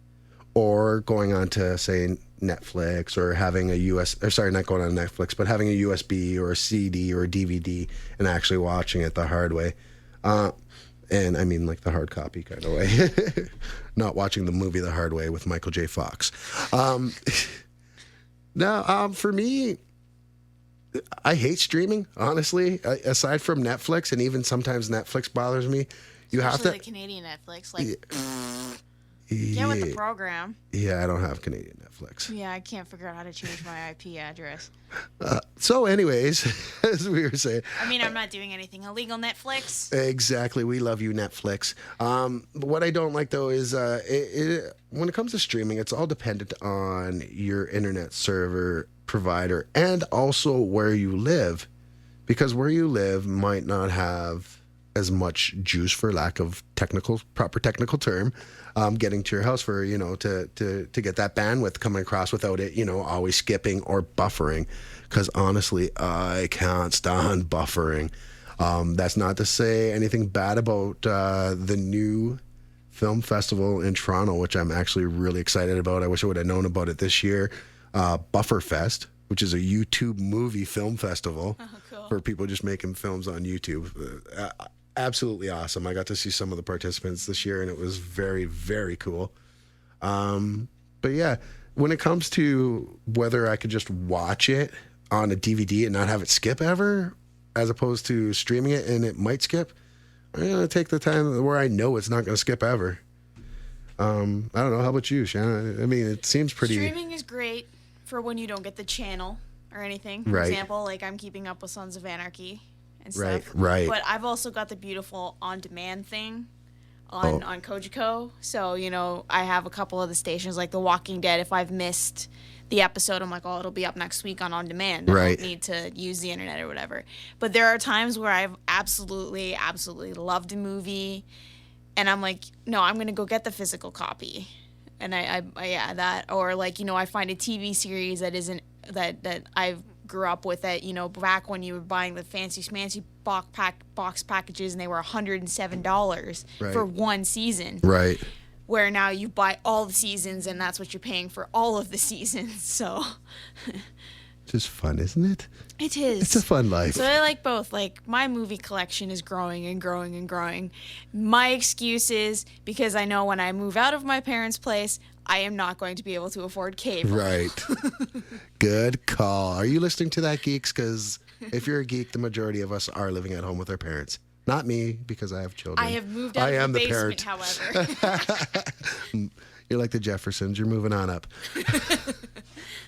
or going on to, say, Netflix, or having not going on Netflix, but having a USB or a CD or a DVD and actually watching it the hard way. And I mean like the hard copy kind of way. Not watching the movie the hard way with Michael J. Fox. Now, for me, I hate streaming, honestly. Aside from Netflix, and even sometimes Netflix bothers me. Especially the Canadian Netflix. Get with the program. Yeah, I don't have Canadian Netflix. Yeah, I can't figure out how to change my IP address. So anyways, as we were saying. I mean, I'm not doing anything illegal, Netflix. Exactly. We love you, Netflix. What I don't like, though, is when it comes to streaming, it's all dependent on your internet server provider and also where you live. Because where you live might not have as much juice, for lack of proper technical term, getting to your house for, to get that bandwidth coming across without it, always skipping or buffering. Because honestly, I can't stand buffering. That's not to say anything bad about the new film festival in Toronto, which I'm actually really excited about. I wish I would have known about it this year. Bufferfest, which is a YouTube movie film festival for people just making films on YouTube. Absolutely awesome. I got to see some of the participants this year, and it was very, very cool. But yeah, when it comes to whether I could just watch it on a DVD and not have it skip ever, as opposed to streaming it and it might skip, I'm going to take the time where I know it's not going to skip ever. I don't know. How about you, Shannon? I mean, it seems pretty... Streaming is great for when you don't get the channel or anything. For Right. example, like I'm keeping up with Sons of Anarchy and stuff. Right. But I've also got the beautiful on-demand thing on Kojiko. So, you know, I have a couple of the stations like The Walking Dead. If I've missed the episode, I'm like, oh, it'll be up next week on demand. I Right. don't need to use the internet or whatever. But there are times where I've absolutely loved a movie, and I'm like, no, I'm gonna go get the physical copy. And I that, or like, you know, I find a TV series that isn't that I grew up with, that, you know, back when you were buying the fancy schmancy box packages and they were $107 Right. for one season. Right. Where now you buy all the seasons and that's what you're paying for all of the seasons. So Just fun, isn't it? it is. It's a fun life. So I like both. Like, my movie collection is growing and growing and growing. My excuse is because I know when I move out of my parents' place, I am not going to be able to afford cable. Right. Good call. Are you listening to that, geeks? Because if you're a geek, the majority of us are living at home with our parents. Not me, because I have children. I have moved out of the basement, however. You're like the Jeffersons. You're moving on up.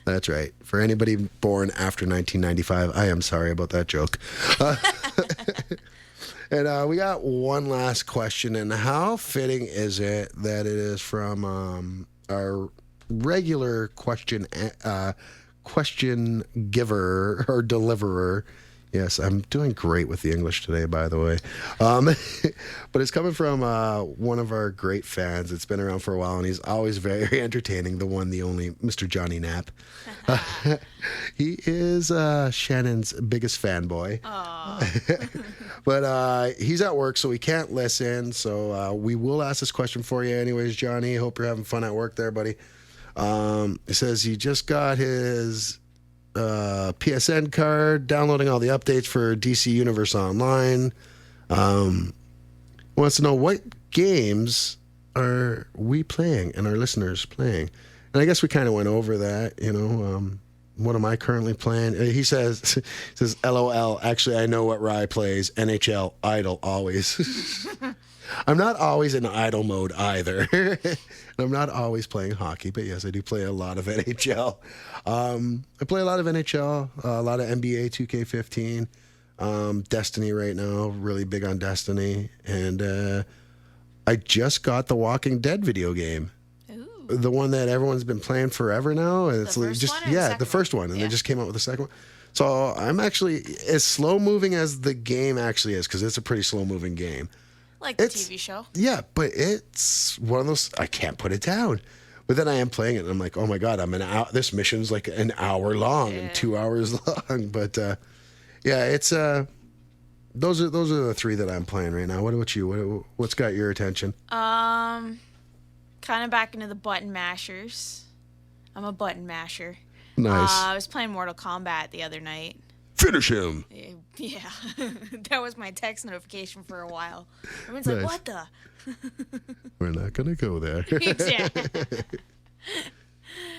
That's right. For anybody born after 1995, I am sorry about that joke. And we got one last question. And how fitting is it that it is from our regular question giver or deliverer? Yes, I'm doing great with the English today, by the way. But it's coming from one of our great fans. It's been around for a while, and he's always very entertaining, the one, the only, Mr. Johnny Knapp. He is Shannon's biggest fanboy. But he's at work, so he can't listen. So we will ask this question for you anyways, Johnny. Hope you're having fun at work there, buddy. He says he just got his... PSN card, downloading all the updates for DC Universe Online. Wants to know what games are we playing and our listeners playing. And I guess we kind of went over that, you know. What am I currently playing? He says, LOL, actually, I know what Rye plays. NHL, Idle, always. I'm not always in idle mode either. And I'm not always playing hockey, but yes, I do play a lot of NHL. I play a lot of NHL, a lot of NBA 2K15, Destiny right now, really big on Destiny. And I just got the Walking Dead video game. Ooh. The one that everyone's been playing forever now. And it's The first just one or the second the first one. And they just came out with the second one. So I'm actually as slow moving as the game actually is, because it's a pretty slow moving game. Like the TV show. Yeah, but it's one of those, I can't put it down. But then I am playing it, and I'm like, oh my God, this mission's like an hour long and 2 hours long. But yeah, it's those are the three that I'm playing right now. What about you? What's got your attention? Kind of back into the button mashers. I'm a button masher. Nice. I was playing Mortal Kombat the other night. Finish him. Yeah, that was my text notification for a while. Everyone's like, Nice. what the? We're not gonna go there. Yeah.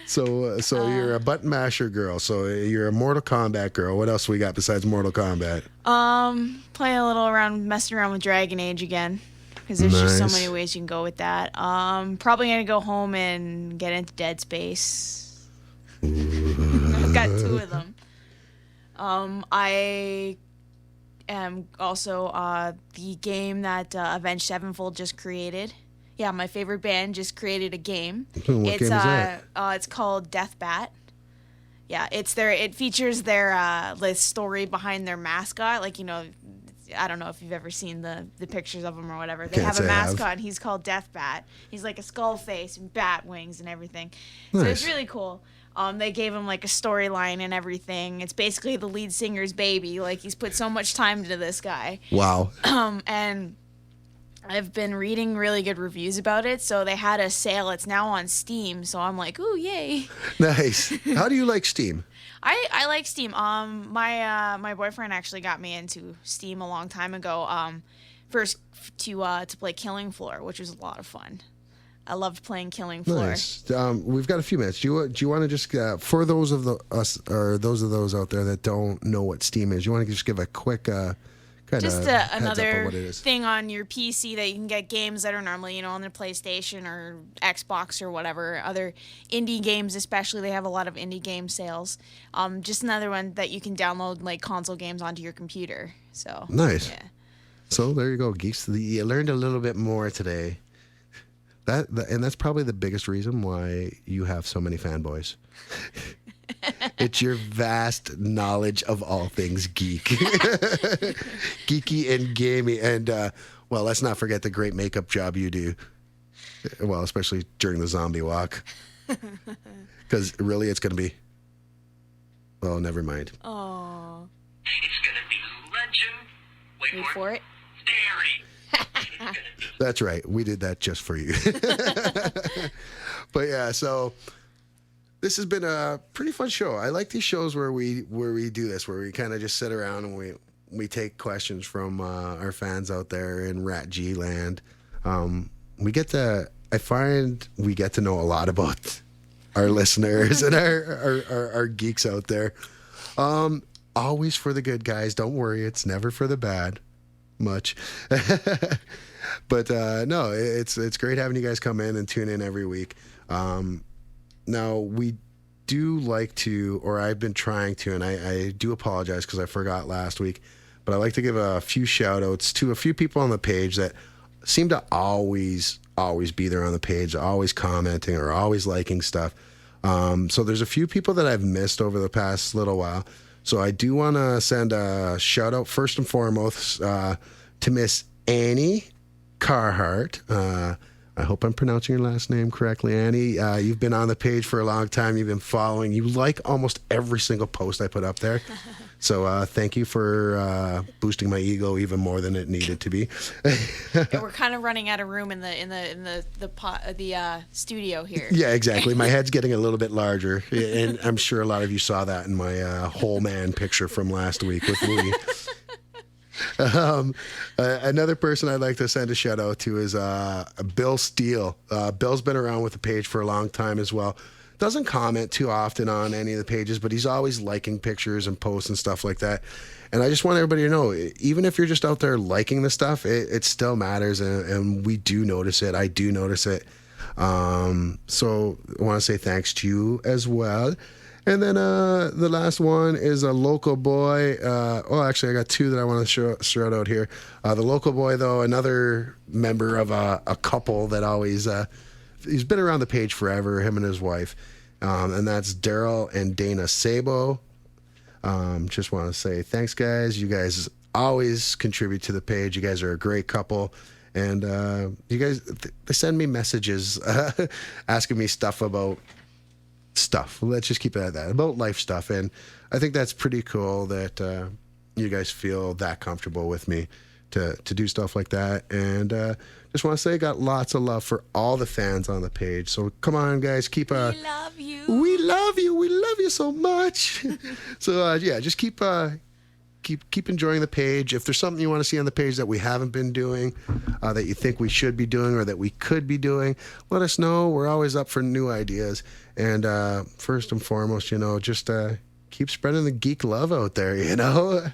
So you're a button masher girl. So you're a Mortal Kombat girl. What else we got besides Mortal Kombat? Playing a little around, messing around with Dragon Age again. Because there's just so Nice. many ways you can go with that. Probably going to go home and get into Dead Space. I've got 2 of them. I am also the game that Avenged Sevenfold just created. Yeah, my favorite band just created a game. What game is that? It's called Deathbat. Yeah, it features their the story behind their mascot. Like, you know, I don't know if you've ever seen the pictures of them or whatever. They Can't have a say I have. mascot, and he's called Deathbat. He's like a skull face and bat wings and everything. So Nice. it's really cool. They gave him like a storyline and everything. It's basically the lead singer's baby. Like, he's put so much time into this guy. Wow. And I've been reading really good reviews about it. So they had a sale. It's now on Steam. So I'm like, ooh, yay. Nice. How do you like Steam? I like Steam. My boyfriend actually got me into Steam a long time ago. First to play Killing Floor, which was a lot of fun. I loved playing Killing Floor. Nice. We've got a few minutes. Do you want to just for those of those out there that don't know what Steam is, you want to just give a quick just heads up on another what it is? thing on your PC that you can get games that are normally, on the PlayStation or Xbox or whatever. Other indie games, especially, they have a lot of indie game sales. Just another one that you can download like console games onto your computer. So nice. Yeah. So there you go, geeks. You learned a little bit more today. And that's probably the biggest reason why you have so many fanboys. It's your vast knowledge of all things geek. Geeky and gamey. And, well, let's not forget the great makeup job you do. Well, especially during the zombie walk. Because really, it's going to be... Well, never mind. Oh. It's going to be legend. Wait for it. Scary. That's right. We did that just for you. But yeah, so this has been a pretty fun show. I like these shows where we do this, where we kind of just sit around and we take questions from our fans out there in RATG land. I find we get to know a lot about our listeners and our geeks out there. Always for the good, guys. Don't worry. It's never for the bad. Much. But no, it's great having you guys come in and tune in every week. Now, we do like to, or I've been trying to, and I do apologize because I forgot last week, but I like to give a few shout outs to a few people on the page that seem to always be there on the page, always commenting or always liking stuff. So there's a few people that I've missed over the past little while. So I do want to send a shout out first and foremost to Miss Annie Carhart. I hope I'm pronouncing your last name correctly, Annie. You've been on the page for a long time. You've been following. You like almost every single post I put up there. So thank you for boosting my ego even more than it needed to be. Yeah, we're kind of running out of room in the studio here. Yeah, exactly. My head's getting a little bit larger, and I'm sure a lot of you saw that in my whole man picture from last week with Louie. Another person I'd like to send a shout out to is Bill Steele. Bill's been around with the page for a long time as well. Doesn't comment too often on any of the pages, but he's always liking pictures and posts and stuff like that. And I just want everybody to know, even if you're just out there liking the stuff, it still matters, and we do notice it. I do notice it. So I want to say thanks to you as well. And then the last one is a local boy. Actually, I got two that I want to shout out here. The local boy, though, another member of a couple that always... he's been around the page forever, him and his wife. And that's Daryl and Dana Sabo. Just want to say thanks, guys. You guys always contribute to the page. You guys are a great couple. And you guys, they send me messages asking me stuff about stuff. Let's just keep it at that. About life stuff. And I think that's pretty cool that you guys feel that comfortable with me to do stuff like that. And just want to say I got lots of love for all the fans on the page. So come on, guys, We love you. We love you. We love you so much. So yeah, just keep enjoying the page. If there's something you want to see on the page that we haven't been doing, that you think we should be doing or that we could be doing, let us know. We're always up for new ideas. And first and foremost, just keep spreading the geek love out there.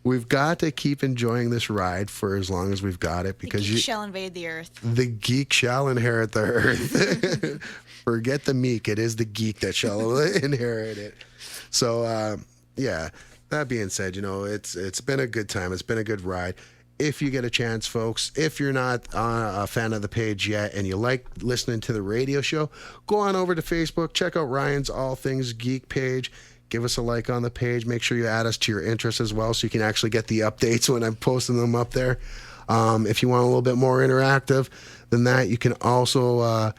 We've got to keep enjoying this ride for as long as we've got it, because the geek shall invade the earth. The geek shall inherit the earth. Forget the meek. It is the geek that shall inherit it. So, yeah, that being said, it's been a good time. It's been a good ride. If you get a chance, folks, if you're not a fan of the page yet and you like listening to the radio show, go on over to Facebook, check out Ryan's All Things Geek page. Give us a like on the page. Make sure you add us to your interests as well so you can actually get the updates when I'm posting them up there. If you want a little bit more interactive than that, you can also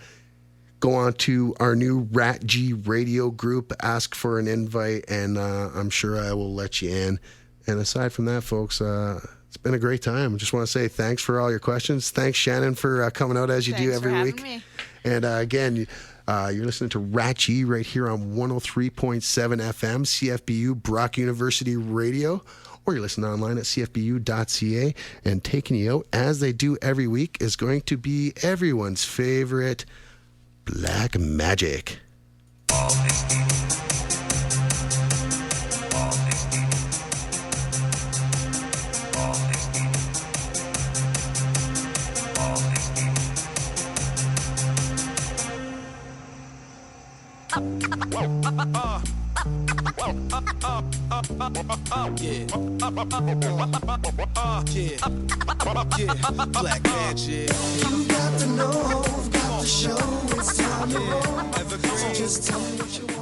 go on to our new RATG Radio group, ask for an invite, and I'm sure I will let you in. And aside from that, folks, it's been a great time. I just want to say thanks for all your questions. Thanks, Shannon, for coming out as you do every week. Me. And again, you're listening to RATG right here on 103.7 FM, CFBU, Brock University Radio, or you're listening online at cfbu.ca. And taking you out, as they do every week, is going to be everyone's favorite Black Magic. Black magic. You got to know, got to show. It's time to roll. So just tell me what you want.